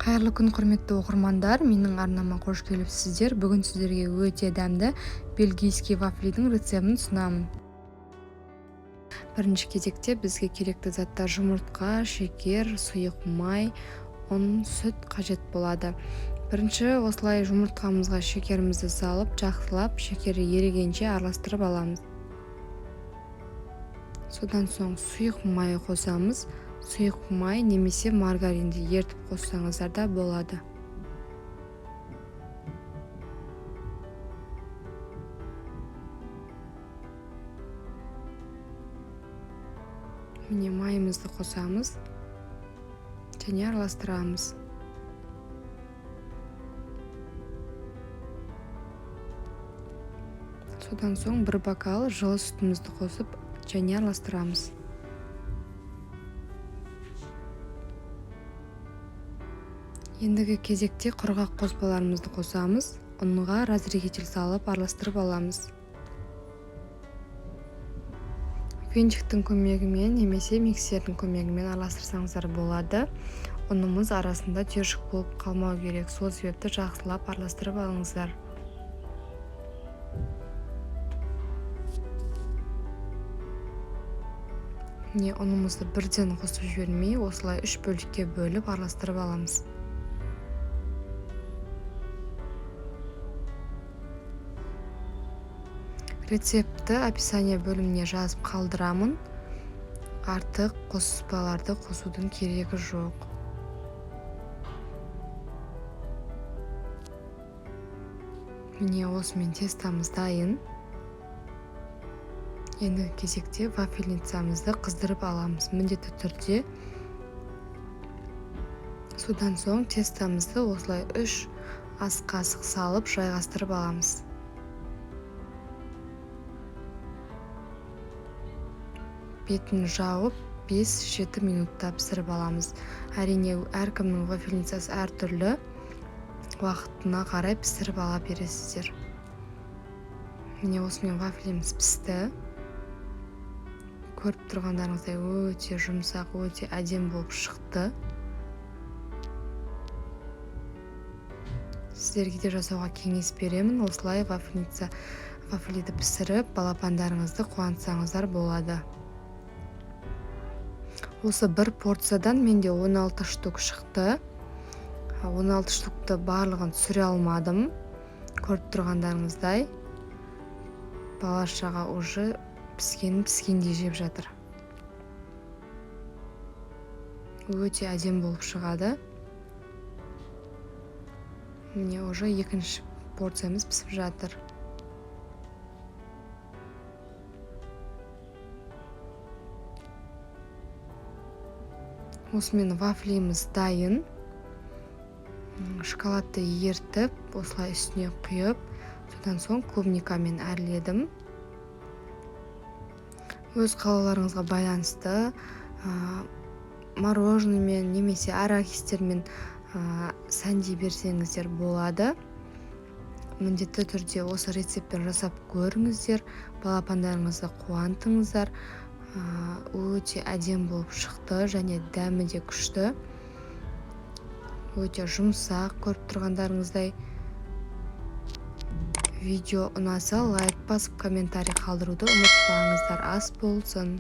Қайырлы күн, құрметті оқырмандар. Менің арнама қош келіпсіздер. Бүгін сіздерге өте дәмді бельгийский вафлидің рецептін ұсынамын. Бірінші кезекте бізге керекті заттар жұмыртқа, шекер, сұйық май, ұн, сүт қажет болады. Бірінші осылай жұмыртқамызға шекерімізді салып, жақсылап, шекері ерігенше араластырып аламыз. Содан соң сұйық май қосамыз. Сұйық май немесе маргаринді ертіп қоссаңыздар да болады. Міне майымызды қосамыз және араластырамыз. Содан соң бір бокал жылы сүтімізді қосып және араластырамыз. Ендігі кезекте құрғақ қоспаларымызды қосамыз. Ұнға разрыхитель салып араластырып аламыз. Венчиктің көмегімен немесе миксердің көмегімен араластырсаңыздар болады. Ұнымыз арасында түйіршік болып қалмау керек. Сол себепті жақсылап араластырып алыңыздар. Ұнымызды бірден қосып жібермей, осылай 3 бөлікке бөліп араластырып аламыз. Рецепті описание бөліміне жазып қалдырамын. Артық қоспаларды қосудың керегі жоқ. Міне осымен тестамыз дайын. Енді кезекте вафельницамызды қыздырып аламыз міндетті түрде. Содан соң тестамызды осылай 3 ас қасық салып жайғастырып аламыз. Бетін жауып 5-7 минутта пісіріп аламыз. Әрине, әркімнің вафельницасы әртүрлі, уақытына қарай пісіріп ала бересіздер. Міне осымен вафлиміз пісті. Көріп тұрғандарыңыздай өте жұмсақ, өте әдем болып шықты. Сіздерге де жасауға кеңес беремін. Осылай вафлиді пісіріп, балапандарыңызды қуантсаңыздар болады. Осы бір порциядан менде 16 штук шықты. 16 штукты барлығын түсіре алмадым. Көріп тұрғандарыңыздай бала-шаға уже піскендей жеп жатыр. Өте әдем болып шығады. Міне уже екінші порциямыз пісіп жатыр. Осымен вафлиміз дайын. Шоколадты ертіп, осылай үстіне құйып, содан соң клубникамен әрледім. Өз қалауларыңызға байланысты мороженыймен немесе арахистермен сәндей берсеңіздер болады. Міндетті түрде осы рецептпен жасап көріңіздер, балапандарыңызды қуантыңыздар. Өте әдем болып шықты және дәмі де күшті. Өте жұмсақ, көріп тұрғандарыңыздай. Видео ұнаса лайк басып комментарий қалдыруды ұмытпаңыздар. Ас болсын.